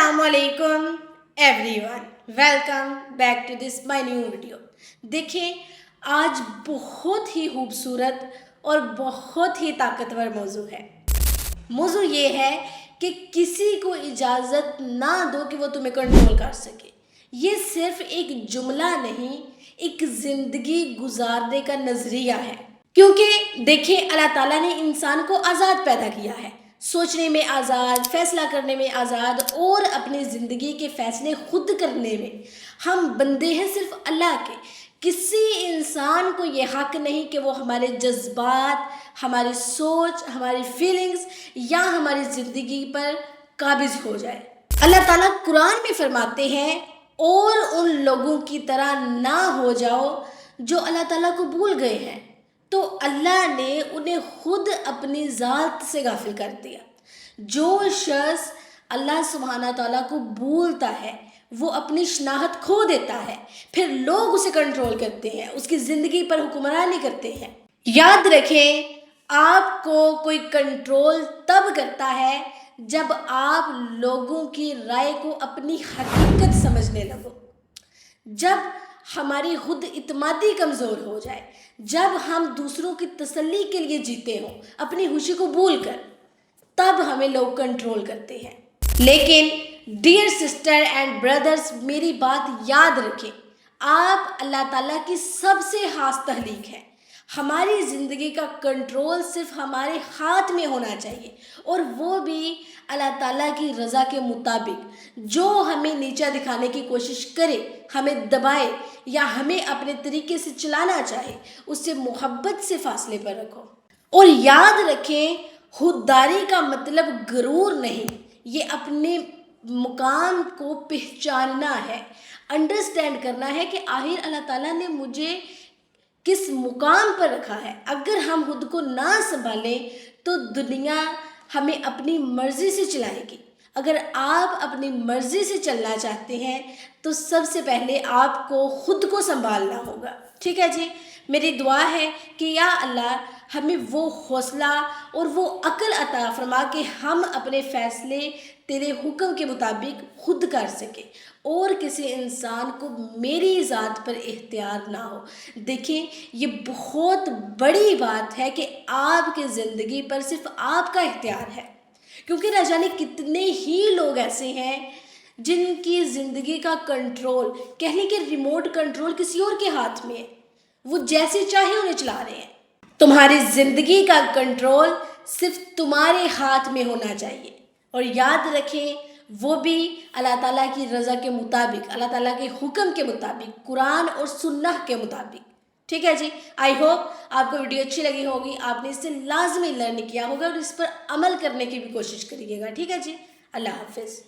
अस्सलामुअलैकुम everyone, welcome back to this my new video. देखिए, आज बहुत ही खूबसूरत और बहुत ही ताकतवर मौजू है। मौजू ये है कि किसी को इजाज़त ना दो कि वो तुम्हें कंट्रोल कर सके। ये सिर्फ एक जुमला नहीं, एक ज़िंदगी गुजारने का नज़रिया है। क्योंकि देखिए, अल्लाह ताला ने इंसान को आज़ाद पैदा किया है, सोचने में आज़ाद, फैसला करने में आज़ाद और अपनी ज़िंदगी के फ़ैसले खुद करने में। हम बंदे हैं सिर्फ अल्लाह के। किसी इंसान को ये हक़ नहीं कि वो हमारे जज्बात, हमारी सोच, हमारी फीलिंग्स या हमारी ज़िंदगी पर काबिज़ हो जाए। अल्लाह ताला कुरान में फरमाते हैं, और उन लोगों की तरह ना हो जाओ जो अल्लाह ताला को भूल गए हैं, तो अल्लाह ने उन्हें खुद अपनी ज़ात से गाफिल कर दिया। जो शख्स अल्लाह सुब्हाना तआला को भूलता है, वो अपनी शनाख्त खो देता है, फिर लोग उसे कंट्रोल करते हैं, उसकी ज़िंदगी पर हुक्मरानी करते हैं। याद रखें, आपको कोई कंट्रोल तब करता है जब आप लोगों की राय को अपनी हकीकत समझने लगो, जब हमारी खुद इत्मीदी कमज़ोर हो जाए, जब हम दूसरों की तसल्ली के लिए जीते हों अपनी खुशी को भूल कर, तब हमें लोग कंट्रोल करते हैं। लेकिन डियर सिस्टर एंड ब्रदर्स, मेरी बात याद रखें, आप अल्लाह ताला की सबसे खास तख्लीक हैं। हमारी ज़िंदगी का कंट्रोल सिर्फ हमारे हाथ में होना चाहिए, और वो भी अल्लाह ताला की रज़ा के मुताबिक। जो हमें नीचा दिखाने की कोशिश करे, हमें दबाए या हमें अपने तरीके से चलाना चाहे, उससे मोहब्बत से फासले पर रखो। और याद रखें, खुददारी का मतलब गरूर नहीं, ये अपने मुकाम को पहचानना है, अंडरस्टैंड करना है कि आखिर अल्लाह ताला ने मुझे किस मुकाम पर रखा है। अगर हम खुद को ना संभालें तो दुनिया हमें अपनी मर्ज़ी से चलाएगी। अगर आप अपनी मर्ज़ी से चलना चाहते हैं तो सबसे पहले आपको खुद को संभालना होगा। ठीक है जी, मेरी दुआ है कि या अल्लाह हमें वो हौसला और वो अक्ल अता फरमा के हम अपने फ़ैसले तेरे हुक्म के मुताबिक खुद कर सकें, और किसी इंसान को मेरी ज़ात पर इख्तियार ना हो। देखिए, ये बहुत बड़ी बात है कि आपकी ज़िंदगी पर सिर्फ आपका इख्तियार है, क्योंकि न जाने कितने ही लोग ऐसे हैं जिनकी ज़िंदगी का कंट्रोल, कह लें कि रिमोट कंट्रोल किसी और के हाथ में है, वो जैसे चाहे उन्हें चला रहे हैं। तुम्हारी ज़िंदगी का कंट्रोल सिर्फ तुम्हारे हाथ में होना चाहिए, और याद रखें, वो भी अल्लाह ताला की रज़ा के मुताबिक, अल्लाह ताला के हुक्म के मुताबिक, कुरान और सुन्नह के मुताबिक। ठीक है जी, आई होप आपको वीडियो अच्छी लगी होगी, आपने इससे लाजमी लर्न किया होगा और इस पर अमल करने की भी कोशिश करिएगा। ठीक है जी, अल्लाह हाफिज़।